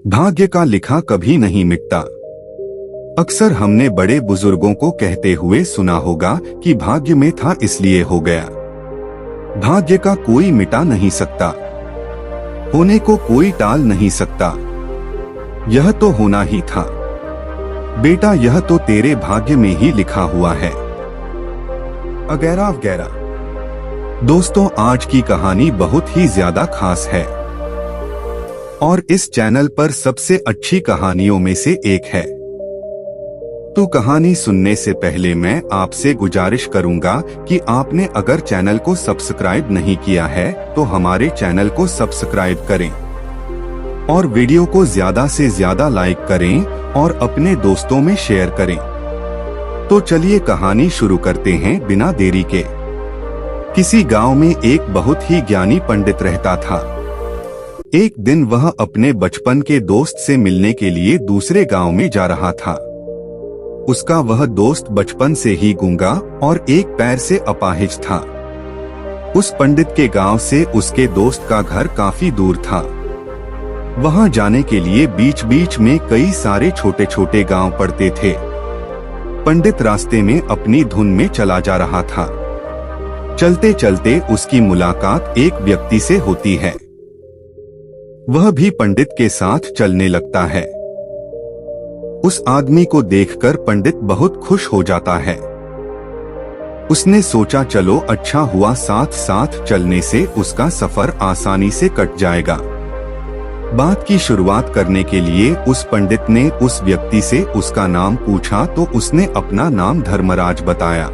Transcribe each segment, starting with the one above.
भाग्य का लिखा कभी नहीं मिटता। अक्सर हमने बड़े बुजुर्गों को कहते हुए सुना होगा कि भाग्य में था इसलिए हो गया। भाग्य का कोई मिटा नहीं सकता, होने को कोई टाल नहीं सकता। यह तो होना ही था बेटा, यह तो तेरे भाग्य में ही लिखा हुआ है, वगैरह वगैरह। दोस्तों, आज की कहानी बहुत ही ज्यादा खास है और इस चैनल पर सबसे अच्छी कहानियों में से एक है। तो कहानी सुनने से पहले मैं आपसे गुजारिश करूंगा कि आपने अगर चैनल को सब्सक्राइब नहीं किया है तो हमारे चैनल को सब्सक्राइब करें और वीडियो को ज्यादा से ज्यादा लाइक करें और अपने दोस्तों में शेयर करें। तो चलिए कहानी शुरू करते हैं बिना देरी के। किसी गांव में एक बहुत ही ज्ञानी पंडित रहता था। एक दिन वह अपने बचपन के दोस्त से मिलने के लिए दूसरे गांव में जा रहा था। उसका वह दोस्त बचपन से ही गूंगा और एक पैर से अपाहिज था। उस पंडित के गांव से उसके दोस्त का घर काफी दूर था। वहां जाने के लिए बीच बीच में कई सारे छोटे छोटे गांव पड़ते थे। पंडित रास्ते में अपनी धुन में चला जा रहा था। चलते चलते उसकी मुलाकात एक व्यक्ति से होती है। वह भी पंडित के साथ चलने लगता है। उस आदमी को देखकर पंडित बहुत खुश हो जाता है। उसने सोचा चलो अच्छा हुआ, साथ साथ चलने से उसका सफर आसानी से कट जाएगा। बात की शुरुआत करने के लिए उस पंडित ने उस व्यक्ति से उसका नाम पूछा तो उसने अपना नाम धर्मराज बताया।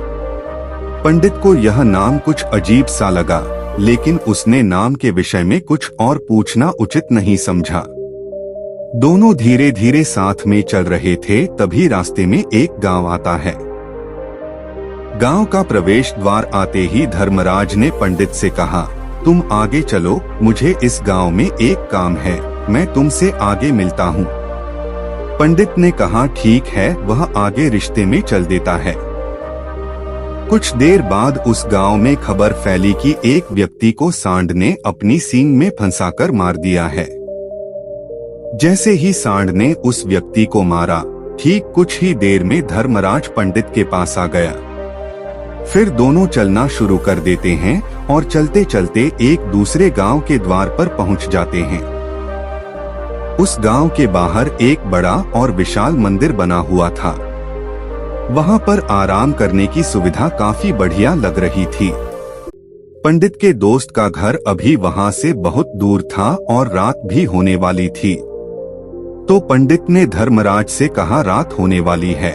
पंडित को यह नाम कुछ अजीब सा लगा, लेकिन उसने नाम के विषय में कुछ और पूछना उचित नहीं समझा। दोनों धीरे धीरे साथ में चल रहे थे, तभी रास्ते में एक गांव आता है। गांव का प्रवेश द्वार आते ही धर्मराज ने पंडित से कहा, तुम आगे चलो, मुझे इस गांव में एक काम है, मैं तुमसे आगे मिलता हूँ। पंडित ने कहा ठीक है। वह आगे रिश्ते में चल देता है। कुछ देर बाद उस गांव में खबर फैली कि एक व्यक्ति को सांड ने अपनी सींग में फंसाकर मार दिया है। जैसे ही सांड ने उस व्यक्ति को मारा, ठीक कुछ ही देर में धर्मराज पंडित के पास आ गया। फिर दोनों चलना शुरू कर देते हैं और चलते चलते एक दूसरे गांव के द्वार पर पहुंच जाते हैं। उस गांव के बाहर एक बड़ा और विशाल मंदिर बना हुआ था। वहां पर आराम करने की सुविधा काफी बढ़िया लग रही थी। पंडित के दोस्त का घर अभी वहां से बहुत दूर था और रात भी होने वाली थी। तो पंडित ने धर्मराज से कहा रात होने वाली है,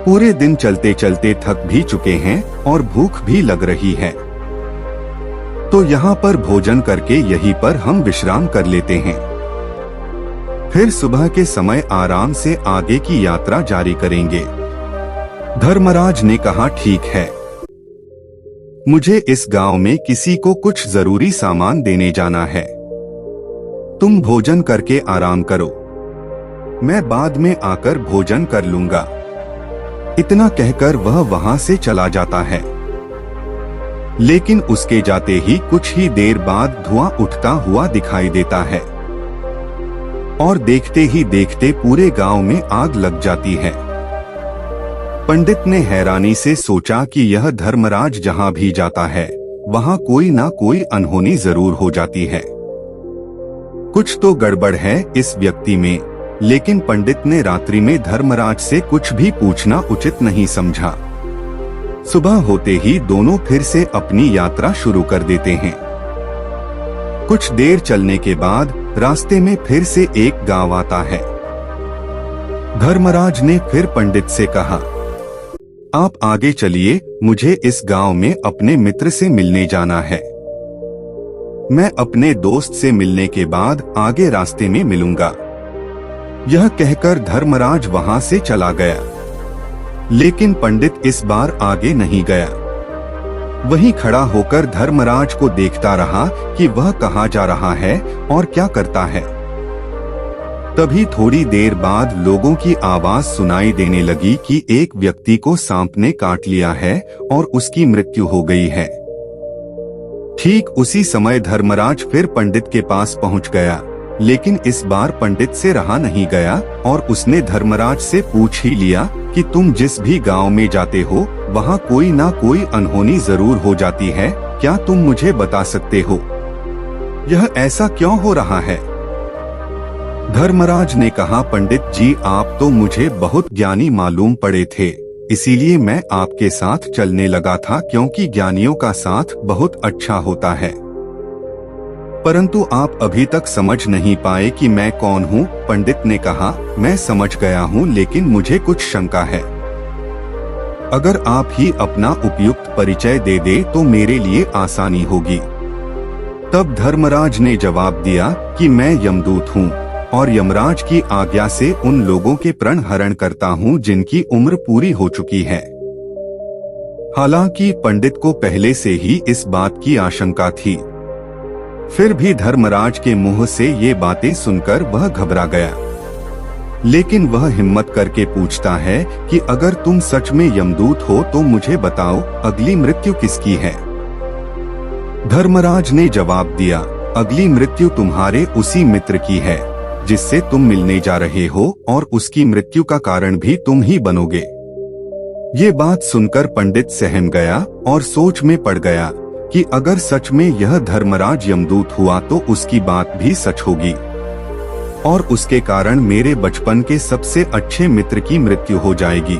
पूरे दिन चलते चलते थक भी चुके हैं और भूख भी लग रही है, तो यहाँ पर भोजन करके यहीं पर हम विश्राम कर लेते हैं। फिर सुबह के समय आराम से आगे की यात्रा जारी करेंगे। धर्मराज ने कहा ठीक है, मुझे इस गांव में किसी को कुछ जरूरी सामान देने जाना है। तुम भोजन करके आराम करो, मैं बाद में आकर भोजन कर लूंगा। इतना कहकर वह वहां से चला जाता है। लेकिन उसके जाते ही कुछ ही देर बाद धुआं उठता हुआ दिखाई देता है और देखते ही देखते पूरे गांव में आग लग जाती है। पंडित ने हैरानी से सोचा कि यह धर्मराज जहां भी जाता है वहां कोई ना कोई अनहोनी जरूर हो जाती है। कुछ तो गड़बड़ है इस व्यक्ति में, लेकिन पंडित ने रात्रि में धर्मराज से कुछ भी पूछना उचित नहीं समझा। सुबह होते ही दोनों फिर से अपनी यात्रा शुरू कर देते हैं। कुछ देर चलने के बाद रास्ते में फिर से एक गांव आता है। धर्मराज ने फिर पंडित से कहा, आप आगे चलिए, मुझे इस गांव में अपने मित्र से मिलने जाना है। मैं अपने दोस्त से मिलने के बाद आगे रास्ते में मिलूंगा। यह कहकर धर्मराज वहां से चला गया, लेकिन पंडित इस बार आगे नहीं गया। वहीं खड़ा होकर धर्मराज को देखता रहा कि वह कहाँ जा रहा है और क्या करता है। तभी थोड़ी देर बाद लोगों की आवाज सुनाई देने लगी कि एक व्यक्ति को सांप ने काट लिया है और उसकी मृत्यु हो गई है। ठीक उसी समय धर्मराज फिर पंडित के पास पहुंच गया। लेकिन इस बार पंडित से रहा नहीं गया और उसने धर्मराज से पूछ ही लिया कि तुम जिस भी गांव में जाते हो वहां कोई ना कोई अनहोनी जरूर हो जाती है, क्या तुम मुझे बता सकते हो यह ऐसा क्यों हो रहा है? धर्मराज ने कहा, पंडित जी आप तो मुझे बहुत ज्ञानी मालूम पड़े थे, इसीलिए मैं आपके साथ चलने लगा था क्योंकि ज्ञानियों का साथ बहुत अच्छा होता है। परंतु आप अभी तक समझ नहीं पाए कि मैं कौन हूँ। पंडित ने कहा, मैं समझ गया हूँ लेकिन मुझे कुछ शंका है। अगर आप ही अपना उपयुक्त परिचय दे दे तो मेरे लिए आसानी होगी। तब धर्मराज ने जवाब दिया कि मैं यमदूत हूँ और यमराज की आज्ञा से उन लोगों के प्राण हरण करता हूँ जिनकी उम्र पूरी हो चुकी है। हालांकि पंडित को पहले से ही इस बात की आशंका थी, फिर भी धर्मराज के मुंह से ये बातें सुनकर वह घबरा गया। लेकिन वह हिम्मत करके पूछता है कि अगर तुम सच में यमदूत हो तो मुझे बताओ अगली मृत्यु किसकी है? धर्मराज ने जवाब दिया, अगली मृत्यु तुम्हारे उसी मित्र की है जिससे तुम मिलने जा रहे हो और उसकी मृत्यु का कारण भी तुम ही बनोगे। ये बात सुनकर पंडित सहम गया और सोच में पड़ गया कि अगर सच में यह धर्मराज यमदूत हुआ तो उसकी बात भी सच होगी और उसके कारण मेरे बचपन के सबसे अच्छे मित्र की मृत्यु हो जाएगी।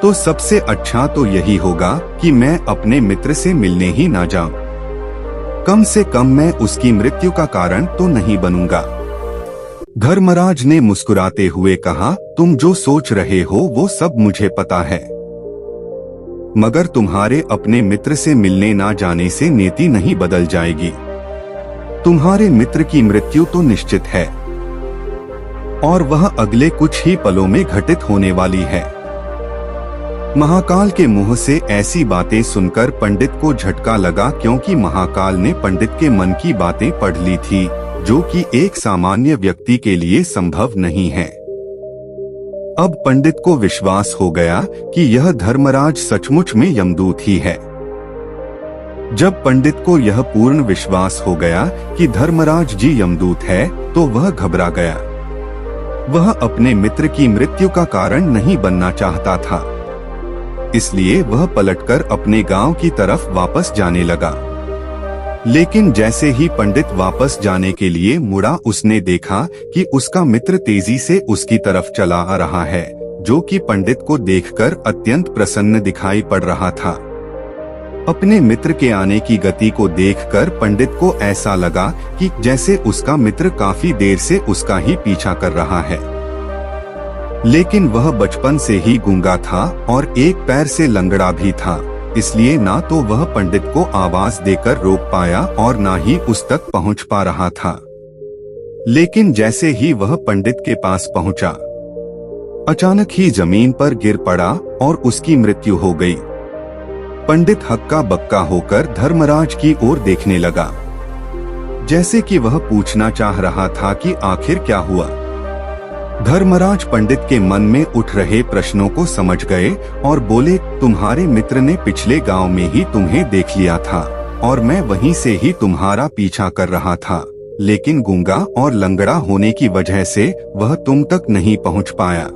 तो सबसे अच्छा तो यही होगा कि मैं अपने मित्र से मिलने ही ना जाऊं। कम से कम मैं उसकी मृत्यु का कारण तो नहीं बनूंगा। धर्मराज ने मुस्कुराते हुए कहा, तुम जो सोच रहे हो वो सब मुझे पता है, मगर तुम्हारे अपने मित्र से मिलने ना जाने से नीति नहीं बदल जाएगी। तुम्हारे मित्र की मृत्यु तो निश्चित है और वह अगले कुछ ही पलों में घटित होने वाली है। महाकाल के मुंह से ऐसी बातें सुनकर पंडित को झटका लगा, क्योंकि महाकाल ने पंडित के मन की बातें पढ़ ली थी, जो कि एक सामान्य व्यक्ति के लिए संभव नहीं है। अब पंडित को विश्वास हो गया कि यह धर्मराज सचमुच में यमदूत ही है। जब पंडित को यह पूर्ण विश्वास हो गया कि धर्मराज जी यमदूत है तो वह घबरा गया। वह अपने मित्र की मृत्यु का कारण नहीं बनना चाहता था, इसलिए वह पलटकर अपने गांव की तरफ वापस जाने लगा। लेकिन जैसे ही पंडित वापस जाने के लिए मुड़ा, उसने देखा कि उसका मित्र तेजी से उसकी तरफ चला आ रहा है, जो कि पंडित को देखकर अत्यंत प्रसन्न दिखाई पड़ रहा था। अपने मित्र के आने की गति को देखकर पंडित को ऐसा लगा कि जैसे उसका मित्र काफी देर से उसका ही पीछा कर रहा है। लेकिन वह बचपन से ही गूंगा था और एक पैर से लंगड़ा भी था, इसलिए ना तो वह पंडित को आवाज देकर रोक पाया और ना ही उस तक पहुंच पा रहा था। लेकिन जैसे ही वह पंडित के पास पहुंचा, अचानक ही जमीन पर गिर पड़ा और उसकी मृत्यु हो गई। पंडित हक्का बक्का होकर धर्मराज की ओर देखने लगा, जैसे कि वह पूछना चाह रहा था कि आखिर क्या हुआ। धर्मराज पंडित के मन में उठ रहे प्रश्नों को समझ गए और बोले, तुम्हारे मित्र ने पिछले गांव में ही तुम्हें देख लिया था और मैं वहीं से ही तुम्हारा पीछा कर रहा था, लेकिन गूंगा और लंगड़ा होने की वजह से वह तुम तक नहीं पहुंच पाया।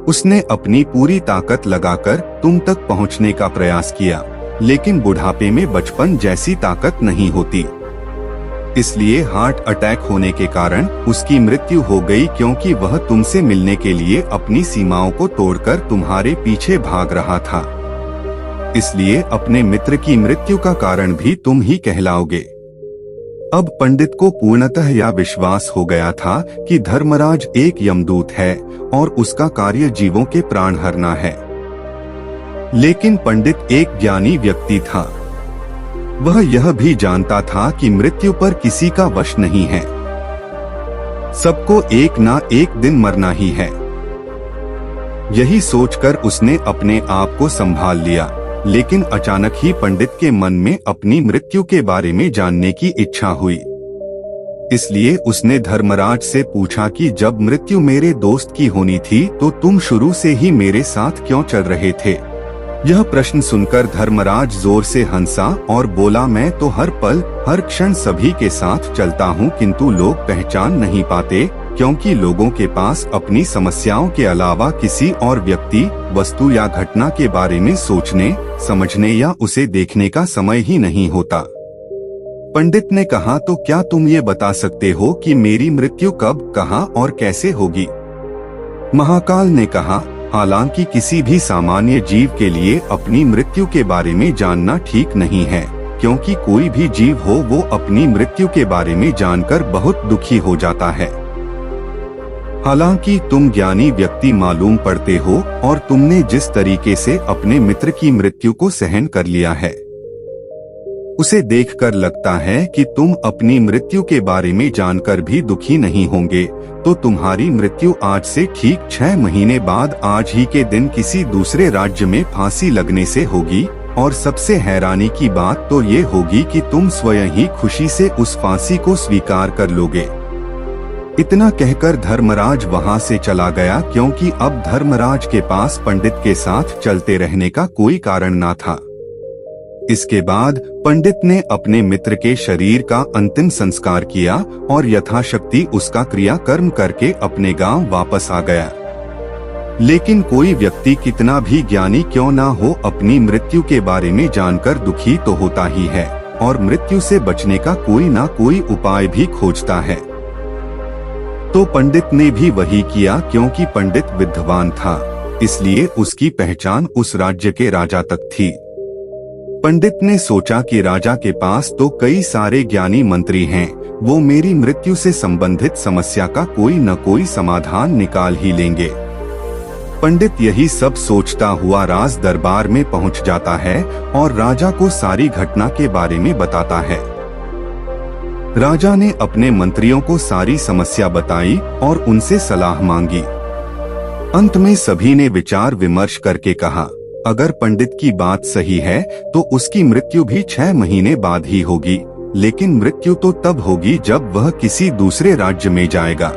उसने अपनी पूरी ताकत लगाकर तुम तक पहुंचने का प्रयास किया, लेकिन बुढ़ापे में बचपन जैसी ताकत नहीं होती, इसलिए हार्ट अटैक होने के कारण उसकी मृत्यु हो गई, क्योंकि वह तुमसे मिलने के लिए अपनी सीमाओं को तोड़कर तुम्हारे पीछे भाग रहा था। इसलिए अपने मित्र की मृत्यु का कारण भी तुम ही कहलाओगे। अब पंडित को पूर्णतः यह विश्वास हो गया था कि धर्मराज एक यमदूत है और उसका कार्य जीवों के प्राण हरना है। लेकिन पंडित एक ज्ञानी व्यक्ति था। वह यह भी जानता था कि मृत्यु पर किसी का वश नहीं है, सबको एक ना एक दिन मरना ही है। यही सोचकर उसने अपने आप को संभाल लिया, लेकिन अचानक ही पंडित के मन में अपनी मृत्यु के बारे में जानने की इच्छा हुई। इसलिए उसने धर्मराज से पूछा कि जब मृत्यु मेरे दोस्त की होनी थी तो तुम शुरू से ही मेरे साथ क्यों चल रहे थे? यह प्रश्न सुनकर धर्मराज जोर से हंसा और बोला, मैं तो हर पल हर क्षण सभी के साथ चलता हूँ, किंतु लोग पहचान नहीं पाते, क्योंकि लोगों के पास अपनी समस्याओं के अलावा किसी और व्यक्ति, वस्तु या घटना के बारे में सोचने, समझने या उसे देखने का समय ही नहीं होता। पंडित ने कहा, तो क्या तुम ये बता सकते हो कि मेरी मृत्यु कब, कहाँ और कैसे होगी? महाकाल ने कहा, हालांकि किसी भी सामान्य जीव के लिए अपनी मृत्यु के बारे में जानना ठीक नहीं है, क्योंकि कोई भी जीव हो वो अपनी मृत्यु के बारे में जानकर बहुत दुखी हो जाता है। हालांकि तुम ज्ञानी व्यक्ति मालूम पड़ते हो और तुमने जिस तरीके से अपने मित्र की मृत्यु को सहन कर लिया है, उसे देखकर लगता है कि तुम अपनी मृत्यु के बारे में जानकर भी दुखी नहीं होंगे। तो तुम्हारी मृत्यु आज से ठीक 6 महीने बाद आज ही के दिन किसी दूसरे राज्य में फांसी लगने से होगी, और सबसे हैरानी की बात तो ये होगी कि तुम स्वयं ही खुशी से उस फांसी को स्वीकार कर लोगे। इतना कहकर धर्मराज वहां से चला गया, क्योंकि अब धर्मराज के पास पंडित के साथ चलते रहने का कोई कारण न था। इसके बाद पंडित ने अपने मित्र के शरीर का अंतिम संस्कार किया और यथाशक्ति उसका क्रियाकर्म करके अपने गांव वापस आ गया। लेकिन कोई व्यक्ति कितना भी ज्ञानी क्यों ना हो, अपनी मृत्यु के बारे में जानकर दुखी तो होता ही है, और मृत्यु से बचने का कोई ना कोई उपाय भी खोजता है। तो पंडित ने भी वही किया, क्योंकि पंडित विद्वान था, इसलिए उसकी पहचान उस राज्य के राजा तक थी। पंडित ने सोचा कि राजा के पास तो कई सारे ज्ञानी मंत्री हैं, वो मेरी मृत्यु से संबंधित समस्या का कोई न कोई समाधान निकाल ही लेंगे। पंडित यही सब सोचता हुआ राज दरबार में पहुंच जाता है और राजा को सारी घटना के बारे में बताता है। राजा ने अपने मंत्रियों को सारी समस्या बताई और उनसे सलाह मांगी। अंत में सभी ने विचार विमर्श करके कहा, अगर पंडित की बात सही है तो उसकी मृत्यु भी 6 महीने बाद ही होगी, लेकिन मृत्यु तो तब होगी जब वह किसी दूसरे राज्य में जाएगा।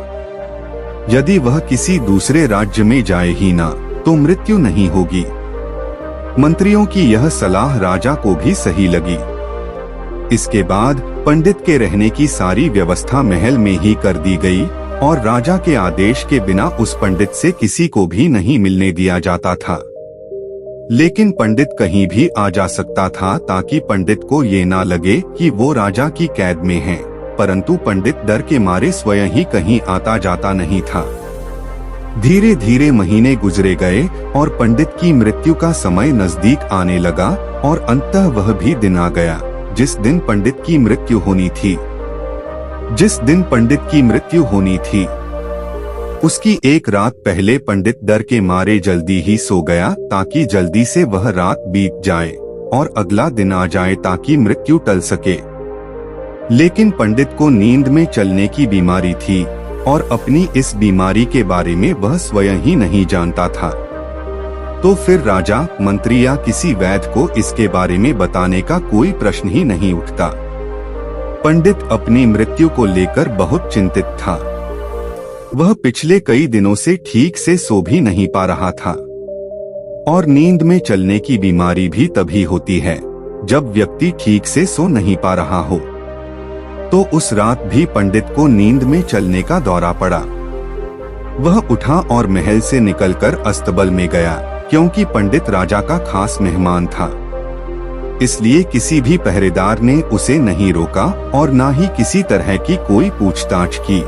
यदि वह किसी दूसरे राज्य में जाए ही ना, तो मृत्यु नहीं होगी। मंत्रियों की यह सलाह राजा को भी सही लगी। इसके बाद पंडित के रहने की सारी व्यवस्था महल में ही कर दी गई और राजा के आदेश के बिना उस पंडित से किसी को भी नहीं मिलने दिया जाता था। लेकिन पंडित कहीं भी आ जा सकता था, ताकि पंडित को ये ना लगे कि वो राजा की कैद में है, परंतु पंडित डर के मारे स्वयं ही कहीं आता जाता नहीं था। धीरे धीरे महीने गुजरे गए और पंडित की मृत्यु का समय नजदीक आने लगा, और अंततः वह भी दिन आ गया जिस दिन पंडित की मृत्यु होनी थी। जिस दिन पंडित की मृत्यु होनी थी, उसकी एक रात पहले पंडित डर के मारे जल्दी ही सो गया, ताकि जल्दी से वह रात बीत जाए और अगला दिन आ जाए, ताकि मृत्यु टल सके। लेकिन पंडित को नींद में चलने की बीमारी थी और अपनी इस बीमारी के बारे में वह स्वयं ही नहीं जानता था। तो फिर राजा, मंत्री या किसी वैद्य को इसके बारे में बताने का कोई प्रश्न ही नहीं उठता। पंडित अपनी मृत्यु को लेकर बहुत चिंतित था। वह पिछले कई दिनों से ठीक से सो भी नहीं पा रहा था, और नींद में चलने की बीमारी भी तभी होती है जब व्यक्ति ठीक से सो नहीं पा रहा हो। तो उस रात भी पंडित को नींद में चलने का दौरा पड़ा। वह उठा और महल से निकलकर अस्तबल में गया, क्योंकि पंडित राजा का खास मेहमान था। इसलिए किसी भी पहरेदार ने उसे नहीं रोका और न ही किसी तरह की कोई पूछताछ की।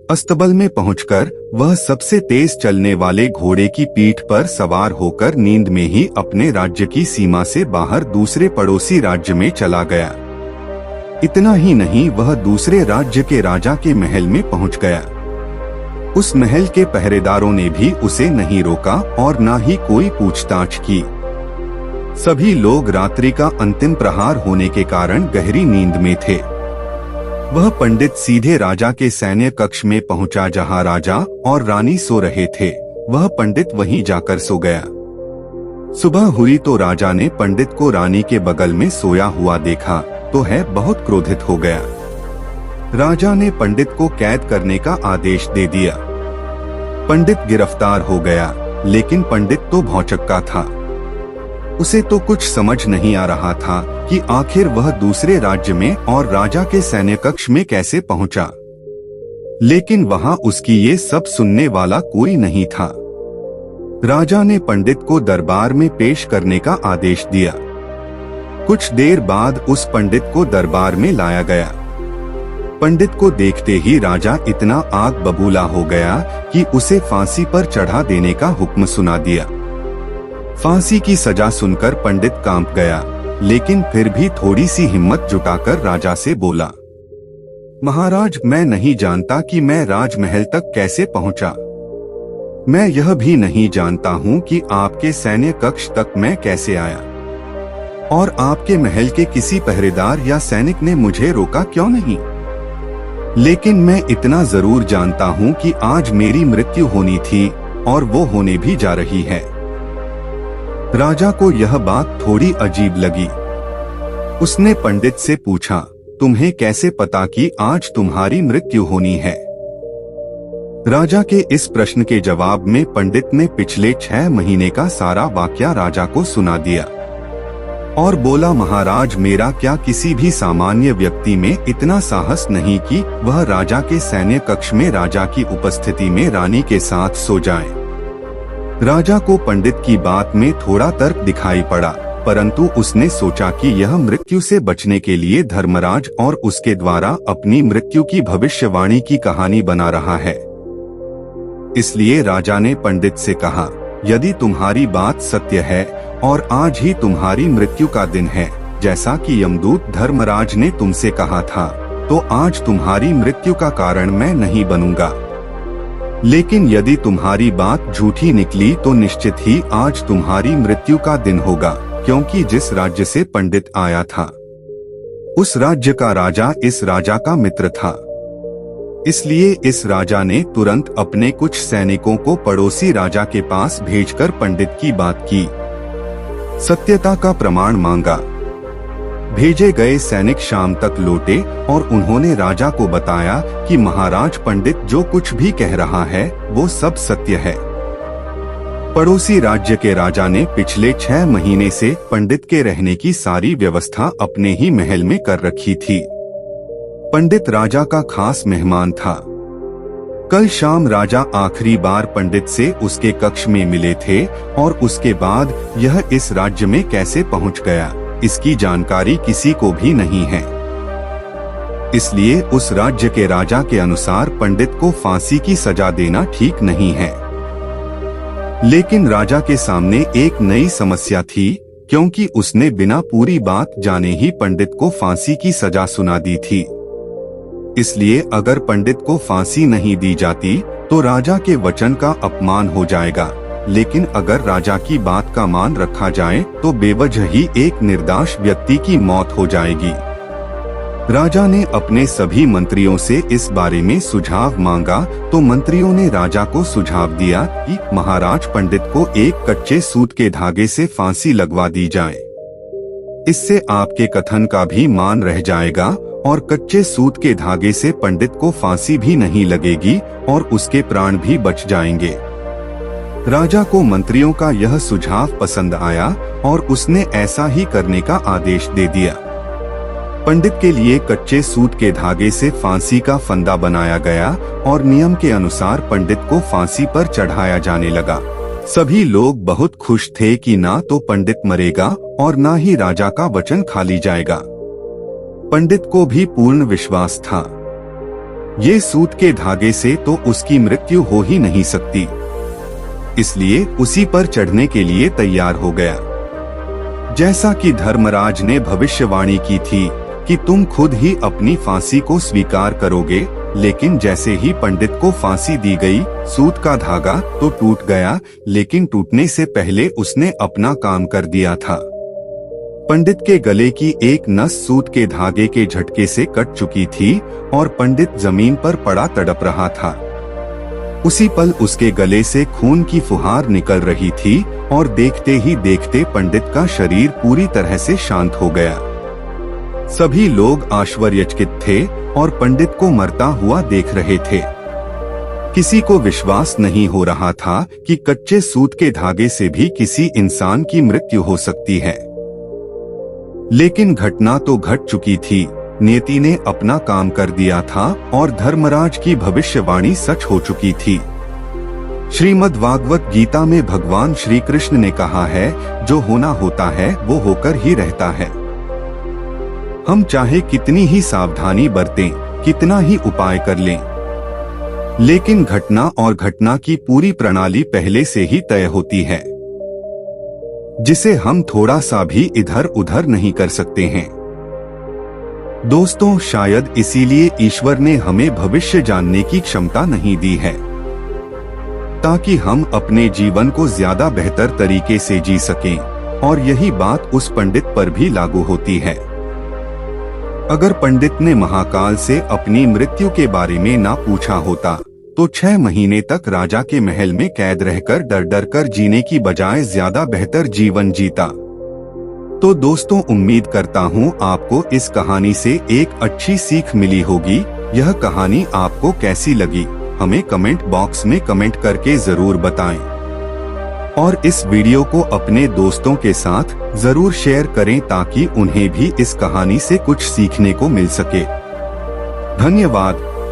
अस्तबल में पहुंचकर वह सबसे तेज चलने वाले घोड़े की पीठ पर सवार होकर नींद में ही अपने राज्य की सीमा से बाहर दूसरे पड़ोसी राज्य में चला गया। इतना ही नहीं, वह दूसरे राज्य के राजा के महल में पहुंच गया। उस महल के पहरेदारों ने भी उसे नहीं रोका और न ही कोई पूछताछ की। सभी लोग रात्रि का अंतिम प्रहार होने के कारण गहरी नींद में थे। वह पंडित सीधे राजा के सैन्य कक्ष में पहुंचा, जहां राजा और रानी सो रहे थे। वह पंडित वहीं जाकर सो गया। सुबह हुई तो राजा ने पंडित को रानी के बगल में सोया हुआ देखा तो है बहुत क्रोधित हो गया। राजा ने पंडित को कैद करने का आदेश दे दिया। पंडित गिरफ्तार हो गया, लेकिन पंडित तो भौचक्का था। उसे तो कुछ समझ नहीं आ रहा था कि आखिर वह दूसरे राज्य में और राजा के सैन्य कक्ष में कैसे पहुंचा। लेकिन वहां उसकी ये सब सुनने वाला कोई नहीं था। राजा ने पंडित को दरबार में पेश करने का आदेश दिया। कुछ देर बाद उस पंडित को दरबार में लाया गया। पंडित को देखते ही राजा इतना आग बबूला हो गया कि उसे फांसी पर चढ़ा देने का हुक्म सुना दिया। फांसी की सजा सुनकर पंडित कांप गया, लेकिन फिर भी थोड़ी सी हिम्मत जुटाकर राजा से बोला, महाराज, मैं नहीं जानता कि मैं राजमहल तक कैसे पहुंचा। मैं यह भी नहीं जानता हूं कि आपके सैन्य कक्ष तक मैं कैसे आया, और आपके महल के किसी पहरेदार या सैनिक ने मुझे रोका क्यों नहीं। लेकिन मैं इतना जरूर जानता हूं कि आज मेरी मृत्यु होनी थी और वो होने भी जा रही है। राजा को यह बात थोड़ी अजीब लगी। उसने पंडित से पूछा, तुम्हें कैसे पता कि आज तुम्हारी मृत्यु होनी है? राजा के इस प्रश्न के जवाब में पंडित ने पिछले 6 महीने का सारा वाकया राजा को सुना दिया और बोला, महाराज, मेरा क्या किसी भी सामान्य व्यक्ति में इतना साहस नहीं कि वह राजा के सैन्य कक्ष में राजा की उपस्थिति में रानी के साथ सो जाए। राजा को पंडित की बात में थोड़ा तर्क दिखाई पड़ा, परंतु उसने सोचा कि यह मृत्यु से बचने के लिए धर्मराज और उसके द्वारा अपनी मृत्यु की भविष्यवाणी की कहानी बना रहा है। इसलिए राजा ने पंडित से कहा, यदि तुम्हारी बात सत्य है और आज ही तुम्हारी मृत्यु का दिन है, जैसा कि यमदूत धर्मराज ने तुमसे कहा था, तो आज तुम्हारी मृत्यु का कारण मैं नहीं बनूंगा। लेकिन यदि तुम्हारी बात झूठी निकली तो निश्चित ही आज तुम्हारी मृत्यु का दिन होगा, क्योंकि जिस राज्य से पंडित आया था उस राज्य का राजा इस राजा का मित्र था। इसलिए इस राजा ने तुरंत अपने कुछ सैनिकों को पड़ोसी राजा के पास भेजकर पंडित की बात की सत्यता का प्रमाण मांगा। भेजे गए सैनिक शाम तक लौटे और उन्होंने राजा को बताया कि महाराज, पंडित जो कुछ भी कह रहा है वो सब सत्य है। पड़ोसी राज्य के राजा ने पिछले 6 महीने से पंडित के रहने की सारी व्यवस्था अपने ही महल में कर रखी थी। पंडित राजा का खास मेहमान था। कल शाम राजा आखिरी बार पंडित से उसके कक्ष में मिले थे और उसके बाद यह इस राज्य में कैसे पहुंच गया, इसकी जानकारी किसी को भी नहीं है। इसलिए उस राज्य के राजा के अनुसार पंडित को फांसी की सजा देना ठीक नहीं है। लेकिन राजा के सामने एक नई समस्या थी, क्योंकि उसने बिना पूरी बात जाने ही पंडित को फांसी की सजा सुना दी थी। इसलिए अगर पंडित को फांसी नहीं दी जाती तो राजा के वचन का अपमान हो जाएगा, लेकिन अगर राजा की बात का मान रखा जाए तो बेवजह ही एक निर्दोष व्यक्ति की मौत हो जाएगी। राजा ने अपने सभी मंत्रियों से इस बारे में सुझाव मांगा तो मंत्रियों ने राजा को सुझाव दिया कि महाराज, पंडित को एक कच्चे सूत के धागे से फांसी लगवा दी जाए। इससे आपके कथन का भी मान रह जाएगा और कच्चे सूत के धागे से पंडित को फांसी भी नहीं लगेगी और उसके प्राण भी बच जाएंगे। राजा को मंत्रियों का यह सुझाव पसंद आया और उसने ऐसा ही करने का आदेश दे दिया। पंडित के लिए कच्चे सूत के धागे से फांसी का फंदा बनाया गया और नियम के अनुसार पंडित को फांसी पर चढ़ाया जाने लगा। सभी लोग बहुत खुश थे कि ना तो पंडित मरेगा और ना ही राजा का वचन खाली जाएगा। पंडित को भी पूर्ण विश्वास था, ये सूत के धागे से तो उसकी मृत्यु हो ही नहीं सकती। इसलिए उसी पर चढ़ने के लिए तैयार हो गया। जैसा कि धर्मराज ने भविष्यवाणी की थी कि तुम खुद ही अपनी फांसी को स्वीकार करोगे, लेकिन जैसे ही पंडित को फांसी दी गई, सूत का धागा तो टूट गया, लेकिन टूटने से पहले उसने अपना काम कर दिया था। पंडित के गले की एक नस सूत के धागे के झटके से कट चुकी थी और पंडित जमीन पर पड़ा तड़प रहा था। उसी पल उसके गले से खून की फुहार निकल रही थी और देखते ही देखते पंडित का शरीर पूरी तरह से शांत हो गया। सभी लोग आश्चर्यचकित थे और पंडित को मरता हुआ देख रहे थे। किसी को विश्वास नहीं हो रहा था कि कच्चे सूत के धागे से भी किसी इंसान की मृत्यु हो सकती है। लेकिन घटना तो घट चुकी थी। नियति ने अपना काम कर दिया था और धर्मराज की भविष्यवाणी सच हो चुकी थी। श्रीमद् भागवत गीता में भगवान श्री कृष्ण ने कहा है, जो होना होता है वो होकर ही रहता है। हम चाहे कितनी ही सावधानी बरतें, कितना ही उपाय कर लें, लेकिन घटना और घटना की पूरी प्रणाली पहले से ही तय होती है, जिसे हम थोड़ा सा भी इधर उधर नहीं कर सकते हैं। दोस्तों, शायद इसीलिए ईश्वर ने हमें भविष्य जानने की क्षमता नहीं दी है, ताकि हम अपने जीवन को ज्यादा बेहतर तरीके से जी सकें। और यही बात उस पंडित पर भी लागू होती है। अगर पंडित ने महाकाल से अपनी मृत्यु के बारे में ना पूछा होता तो 6 महीने तक राजा के महल में कैद रहकर डर डर कर जीने की बजाय ज्यादा बेहतर जीवन जीता। तो दोस्तों, उम्मीद करता हूँ आपको इस कहानी से एक अच्छी सीख मिली होगी। यह कहानी आपको कैसी लगी, हमें कमेंट बॉक्स में कमेंट करके जरूर बताएं। और इस वीडियो को अपने दोस्तों के साथ जरूर शेयर करें ताकि उन्हें भी इस कहानी से कुछ सीखने को मिल सके। धन्यवाद।